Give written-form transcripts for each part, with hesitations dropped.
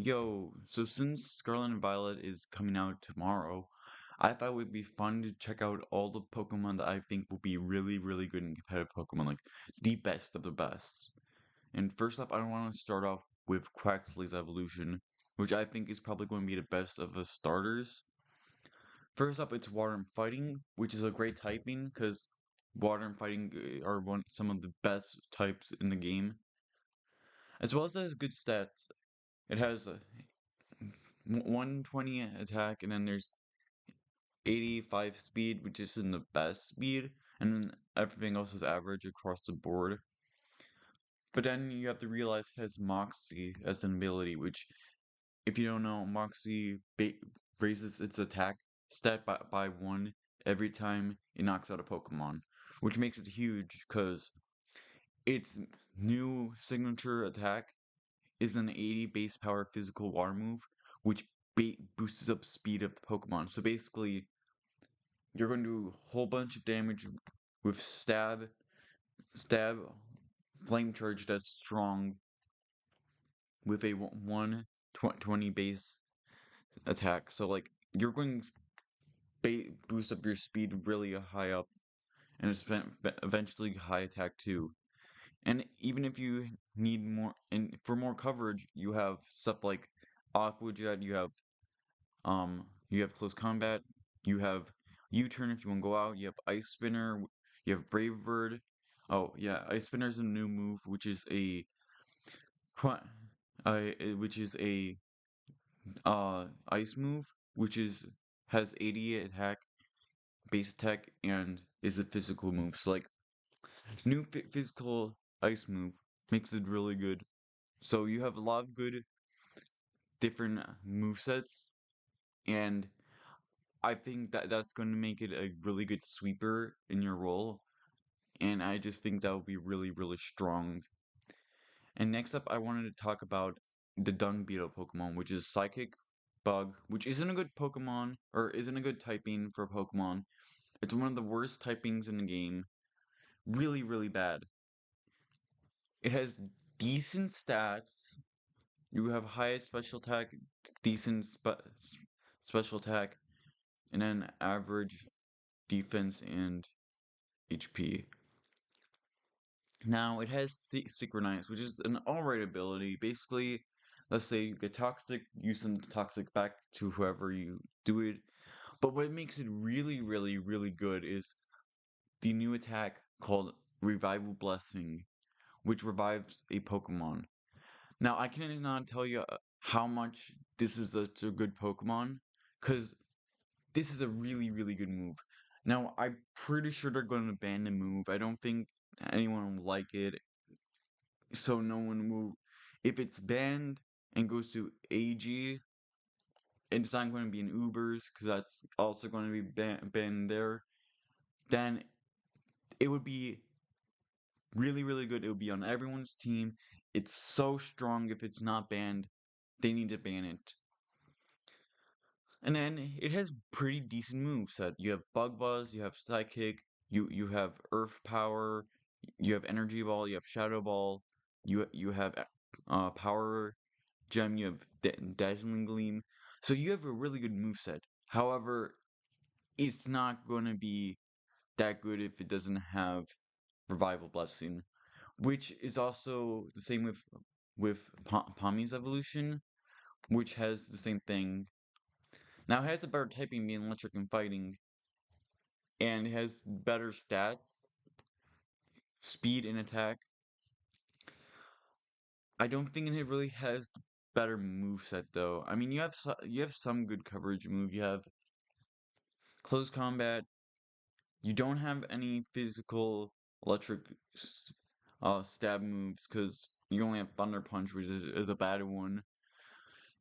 Yo, so since Scarlet and Violet is coming out tomorrow, I thought it would be fun to check out all the Pokemon that I think will be really, really good in competitive Pokemon, like the best of the best. And first up, I want to start off with Quaxly's evolution, which I think is probably going to be the best of the starters. First up, it's Water and Fighting, which is a great typing because Water and Fighting are some of the best types in the game, as well as it has good stats. It has 120 attack, and then there's 85 speed, which isn't the best speed, and then everything else is average across the board. But then you have to realize it has Moxie as an ability, which, if you don't know, Moxie raises its attack stat by 1 every time it knocks out a Pokemon, which makes it huge because its new signature attack is an 80 base power physical water move, which boosts up speed of the Pokemon. So basically, you're going to do a whole bunch of damage with stab, flame charge that's strong with a 120 base attack. So like you're going to boost up your speed really high up, and it's eventually high attack too. And even if you need more, and for more coverage, you have stuff like Aqua Jet, you have Close Combat, you have U-Turn if you want to go out, you have Ice Spinner, you have Brave Bird. Oh yeah, Ice Spinner is a new move, which is a ice move, which has 80 attack, base attack, and is a physical move. So like new physical ice move makes it really good. So you have a lot of good different move sets, and I think that that's going to make it a really good sweeper in your role, and I just think that would be really, really strong. And next up, I wanted to talk about the Dung Beetle Pokemon, which is Psychic Bug, which isn't a good Pokemon, or isn't a good typing for a Pokemon. It's one of the worst typings in the game. Really, really bad. It has decent stats. You have high special attack, decent special attack, and then average defense and HP. Now, it has Synchronize, which is an alright ability. Basically, let's say you get toxic, you send the toxic back to whoever you do it. But what makes it really, really, really good is the new attack called Revival Blessing, which revives a Pokemon. Now, I cannot tell you how much this is a good Pokemon, because this is a really, really good move. Now, I'm pretty sure they're going to ban the move. I don't think anyone will like it, so no one will. If it's banned and goes to AG, it's not going to be in Ubers, because that's also going to be banned there, then it would be really, really good. It would be on everyone's team. It's so strong. If it's not banned, they need to ban it. And then it has pretty decent moveset. You have Bug Buzz, you have Psychic, you have Earth Power, you have Energy Ball, you have Shadow Ball, you have Power Gem, you have Dazzling Gleam. So you have a really good moveset. However, it's not going to be that good if it doesn't have Revival Blessing, which is also the same with Pami's evolution, which has the same thing. Now it has a better typing being electric and fighting, and it has better stats, speed and attack. I don't think it really has the better moveset though. I mean, you have some good coverage move. You have close combat. You don't have any physical electric stab moves because you only have Thunder Punch, which is a bad one.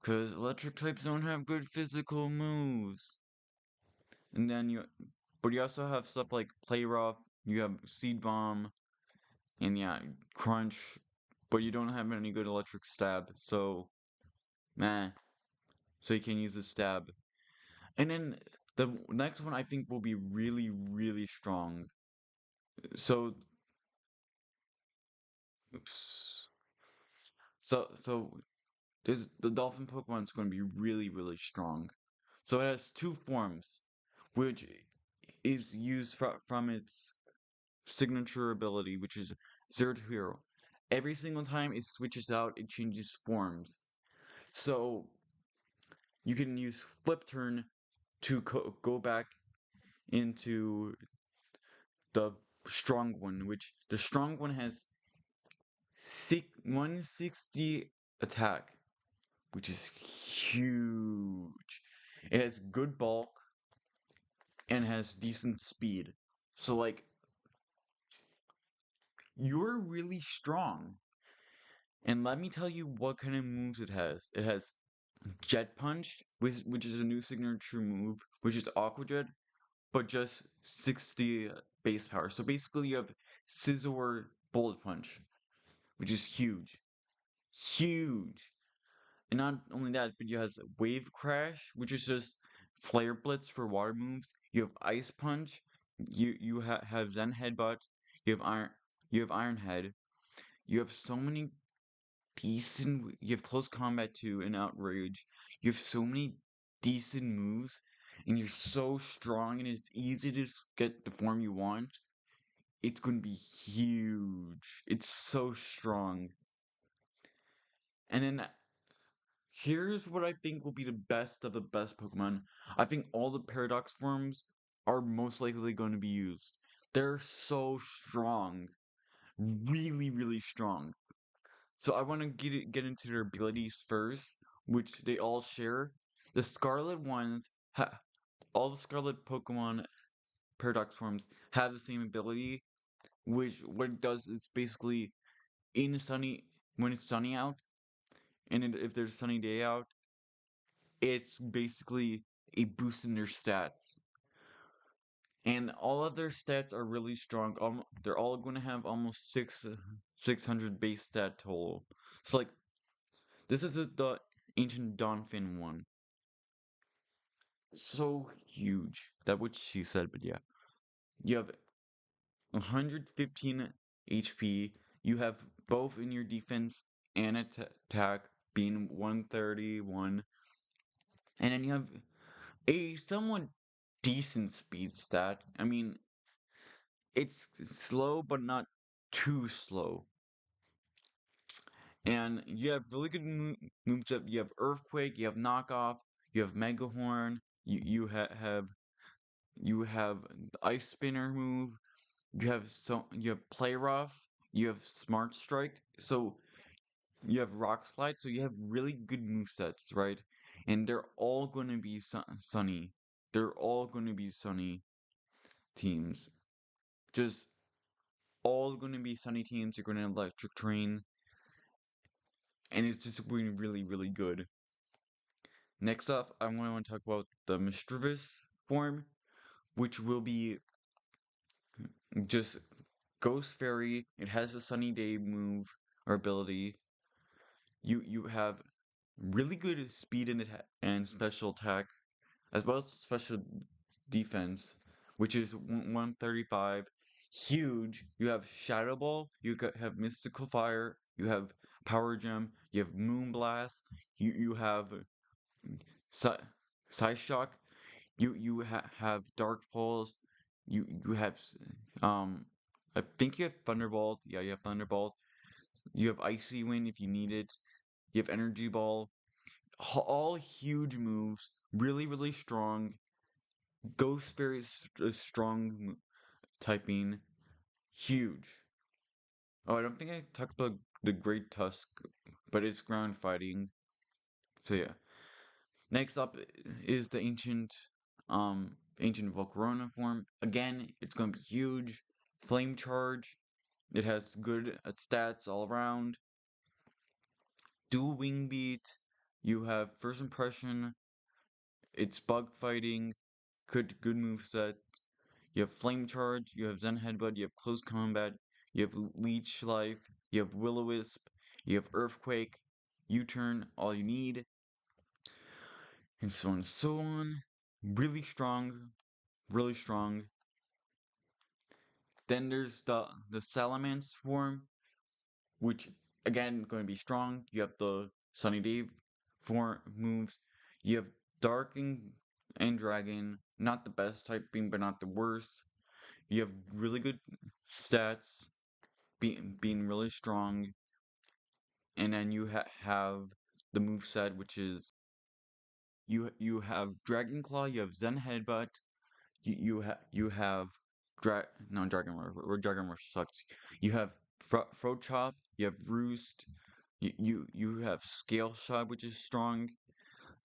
Because electric types don't have good physical moves. And then but you also have stuff like Play Rough, you have Seed Bomb, and yeah, Crunch, but you don't have any good electric stab, so meh. So you can use a stab. And then the next one I think will be really, really strong. So, oops. So the Dolphin Pokemon is going to be really, really strong. So it has two forms, which is used from its signature ability, which is Zero to Hero. Every single time it switches out, it changes forms. So you can use Flip Turn to go back into the strong one, which the strong one has 160 attack, which is huge. It has good bulk and has decent speed. So like you're really strong. And let me tell you what kind of moves it has. It has Jet Punch, which is a new signature move, which is Aqua Jet, but just 60 base power. So basically you have Scizor Bullet Punch, which is huge. Huge. And not only that, but you has Wave Crash, which is just Flare Blitz for water moves. You have Ice Punch. You have Zen Headbutt. You have Iron Head. You have so many decent. You have Close Combat too and Outrage. You have so many decent moves, and you're so strong, and it's easy to get the form you want. It's going to be huge. It's so strong. And then here's what I think will be the best of the best Pokemon. I think all the Paradox forms are most likely going to be used. They're so strong. Really, really strong. So I want to get into their abilities first, which they all share. The Scarlet ones, all the Scarlet Pokemon Paradox forms have the same ability, which what it does is basically in sunny when it's sunny out, and if there's a sunny day out, it's basically a boost in their stats. And all of their stats are really strong. They're all going to have almost 600 base stat total. So like this is the ancient Dolphin one. So huge. That what she said, but yeah. You have 115 HP. You have both in your defense and attack being 131. And then you have a somewhat decent speed stat. I mean, it's slow, but not too slow. And you have really good moves up. You have Earthquake, you have Knockoff, you have Mega Horn, you have the Ice Spinner move, you have Play Rough, you have Smart Strike, so you have Rock Slide, so you have really good move sets, right? And they're all going to be sunny. They're all going to be sunny teams. Just all going to be sunny teams. You're going to electric train, and it's just going really, really good. Next up, I want to talk about the Mischievous form, which will be just Ghost Fairy. It has a Sunny Day move or ability. You have really good speed and special attack, as well as special defense, which is 135. Huge. You have Shadow Ball. Have Mystical Fire. You have Power Gem. You have Moon Blast. You have Psy Shock. Have Dark Pulse. You have I think you have Thunderbolt. Yeah, you have Thunderbolt. You have Icy Wind if you need it. You have Energy Ball. All huge moves. Really, really strong. Ghost Fairy is a strong typing. Huge. Oh, I don't think I talked about the Great Tusk, but it's ground fighting. So yeah. Next up is the ancient Volcarona form. Again, it's gonna be huge. Flame Charge. It has good stats all around. Dual Wing Beat. You have First Impression. It's bug fighting. Good move set. You have Flame Charge. You have Zen Headbutt. You have Close Combat. You have Leech Life. You have Will-O-Wisp. You have Earthquake. U-Turn. All you need. And so on and so on. Really strong. Really strong. Then there's the Salamence form, which again going to be strong. You have the Sunny Day four moves. You have Dark and Dragon, not the best typing, but not the worst. You have really good stats, being really strong, and then you have the move set, which is you have Dragon Claw, you have Zen Headbutt, you have Dragon Rush, or Dragon Rush sucks. You have Throat Chop, you have Roost, you have Scale Shot, which is strong.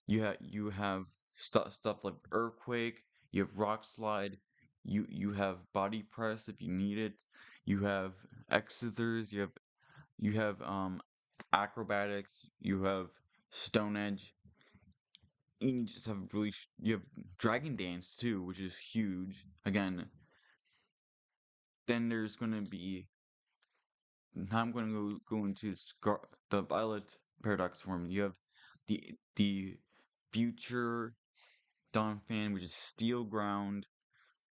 You have stuff like Earthquake, you have Rock Slide, you have Body Press if you need it. You have X Scissors, you have Acrobatics, you have Stone Edge. And you just have you have Dragon Dance too, which is huge. Again, then there's gonna be now I'm gonna go into the Violet Paradox form. You have the future Dolphin, which is Steel Ground.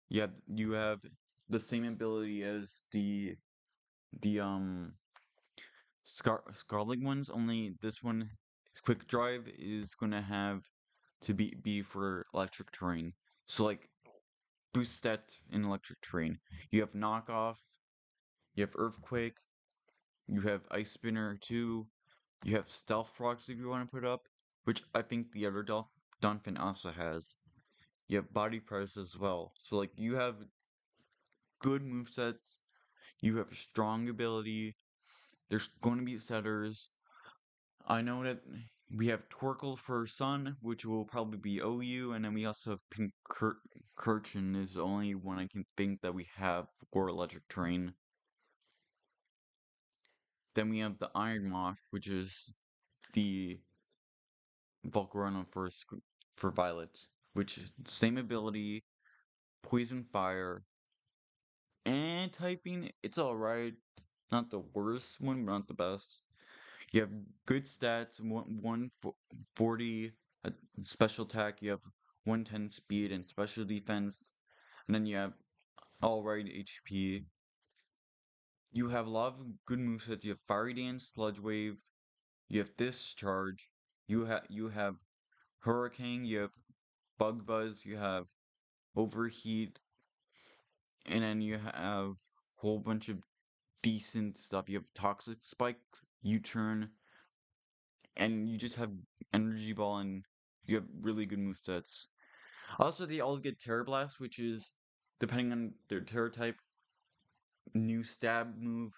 You have the same ability as the Scarlet ones, only this one Quick Drive is gonna have to be for electric terrain. So like boost stats in electric terrain. You have Knockoff, you have Earthquake, you have Ice Spinner too, you have Stealth Rocks if you want to put up, which I think the other Dolphin also has. You have Body Press as well. So like you have good movesets, you have strong ability, there's going to be setters. I know that we have Torkoal for Sun, which will probably be OU, and then we also have Pink Kirchen is the only one I can think that we have for electric terrain. Then we have the Iron Moth, which is the Volcarona for Violet, which same ability, Poison Fire, and typing. It's alright, not the worst one, but not the best. You have good stats, 140 special attack, you have 110 speed and special defense, and then you have alright HP. You have a lot of good movesets. You have Fiery Dance, Sludge Wave, you have Discharge, you have Hurricane, you have Bug Buzz, you have Overheat, and then you have a whole bunch of decent stuff. You have Toxic Spike, U-Turn, and you just have Energy Ball, and you have really good movesets. Also, they all get Terror Blast, which is, depending on their Terror type, new stab move.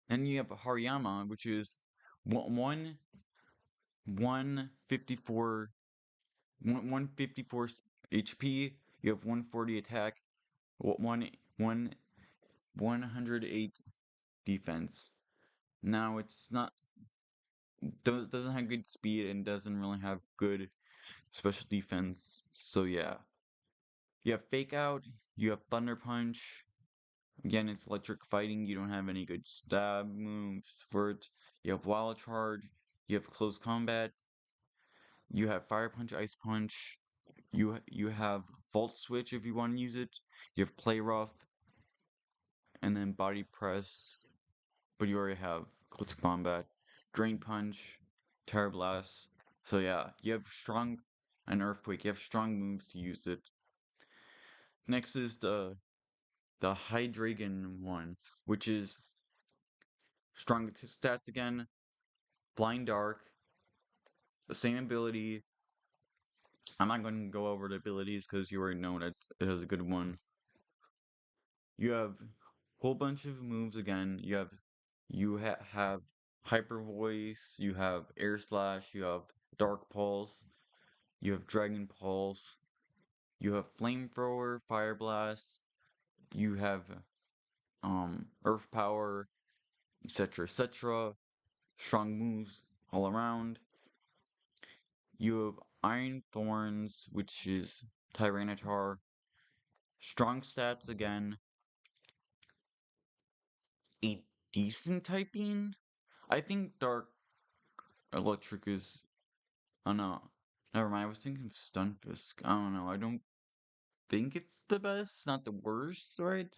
Then you have Hariyama, which is 154 154 HP. You have 140 attack, one 108 defense. Now it's not doesn't have good speed and doesn't really have good special defense. So yeah. You have Fake Out, you have Thunder Punch. Again, it's electric fighting. You don't have any good stab moves for it. You have Wild Charge. You have Close Combat. You have Fire Punch, Ice Punch. You have Volt Switch if you want to use it. You have Play Rough, and then Body Press. But you already have Close Combat, Drain Punch, Terror Blast. So yeah, you have strong and Earthquake. You have strong moves to use it. Next is the Hydreigon one, which is strong stats again, Blind Dark, the same ability. I'm not going to go over the abilities because you already know that it has a good one. You have a whole bunch of moves again. You have Hyper Voice, you have Air Slash, you have Dark Pulse, you have Dragon Pulse, you have Flamethrower, Fire Blast, you have Earth Power, etc., etc. Strong moves all around. You have Iron Thorns, which is Tyranitar. Strong stats again. A decent typing. I think Dark Electric is. Oh no. Never mind. I was thinking of Stunfisk. I don't know. I don't think it's the best. Not the worst, right?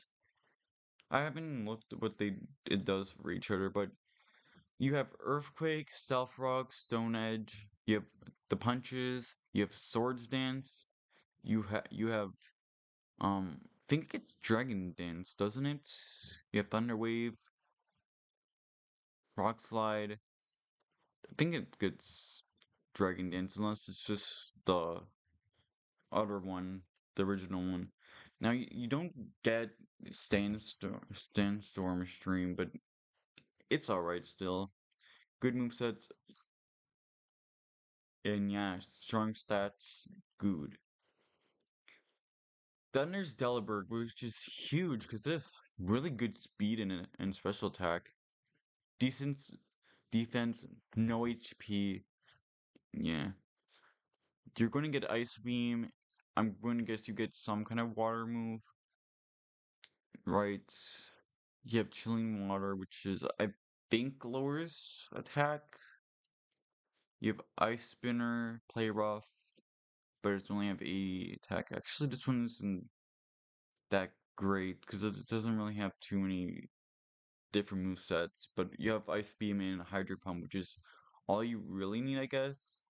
I haven't looked at what it does for each other, but You have Earthquake, Stealth Rock, Stone Edge. You have the punches. You have Swords Dance. You have I think it's Dragon Dance, doesn't it? You have Thunder Wave, Rock Slide. I think it gets Dragon Dance unless it's just the other one, the original one. Now you don't get Sandstorm Stream, but it's alright still. Good movesets, and yeah, strong stats, good. Thunder's Delibird, which is huge because this really good speed and special attack. Decent defense, no HP. Yeah. You're going to get Ice Beam. I'm going to guess you get some kind of water move, right? You have Chilling Water, which is, I think, lowers attack. You have Ice Spinner, Play Rough, but it's only have 80 attack. Actually, this one isn't that great because it doesn't really have too many different move sets. But you have Ice Beam and Hydro Pump, which is all you really need, I guess.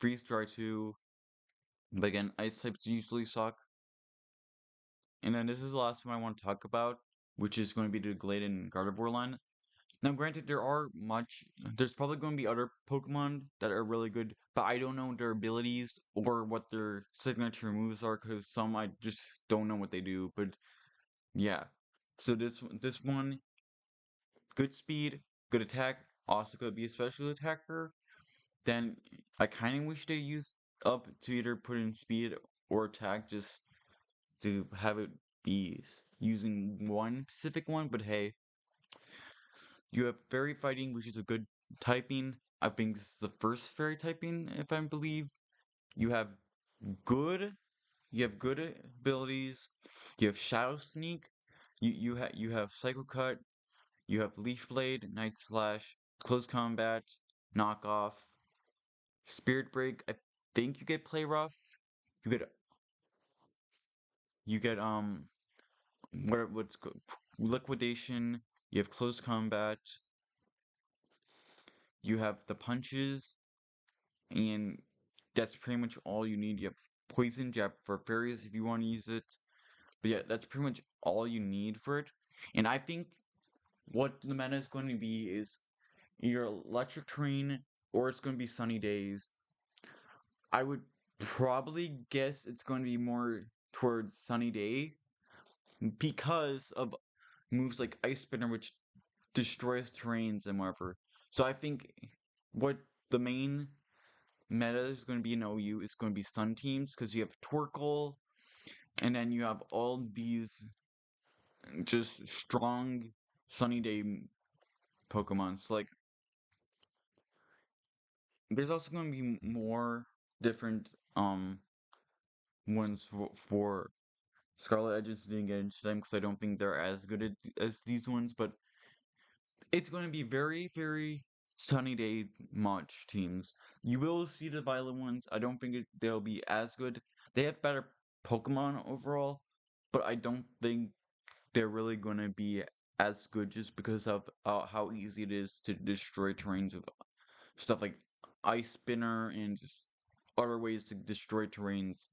Freeze Dry too, but again, Ice types usually suck. And then this is the last one I want to talk about, which is going to be the Gladen Gardevoir line. Now, granted, there's probably going to be other Pokemon that are really good, but I don't know their abilities or what their signature moves are, because some I just don't know what they do, but yeah. So this one, good speed, good attack, also could be a special attacker. Then I kind of wish they used up to either put in speed or attack just to have it be using one specific one, but hey, you have fairy fighting, which is a good typing. I think this is the first fairy typing, if I believe. You have good, you have good abilities. You have shadow sneak. You have psycho cut. You have leaf blade, night slash, close combat, knockoff, spirit break. I think you get play rough. You get you get liquidation. You have close combat. You have the punches, and that's pretty much all you need. You have poison jab for fairies if you want to use it. But yeah, that's pretty much all you need for it. And I think what the meta is going to be is either electric terrain or it's going to be sunny days. I would probably guess it's going to be more towards sunny day because of moves like Ice Spinner, which destroys terrains and whatever. So I think what the main meta is going to be in OU is going to be Sun teams because you have Torkoal, and then you have all these just strong Sunny Day Pokemon. So like, there's also going to be more different ones for Scarlet. I just didn't get into them because I don't think they're as good as these ones, but it's going to be very, very sunny day much teams. You will see the Violet ones. I don't think they'll be as good. They have better Pokemon overall, but I don't think they're really going to be as good just because of how easy it is to destroy terrains with stuff like Ice Spinner and just other ways to destroy terrains.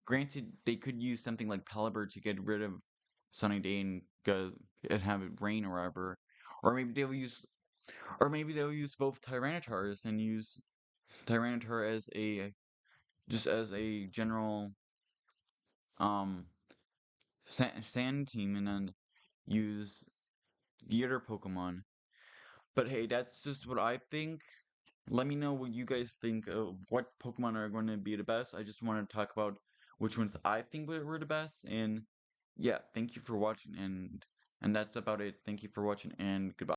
Granted, they could use something like Pelipper to get rid of Sunny Day and have it rain or whatever. Or maybe they'll use or maybe they'll use both Tyrantars and use Tyranitar as a just as a general um sand team and then use the other Pokemon. But hey, that's just what I think. Let me know what you guys think of what Pokemon are going to be the best. I just want to talk about which ones I think were the best. And yeah, thank you for watching and that's about it. Thank you for watching and goodbye.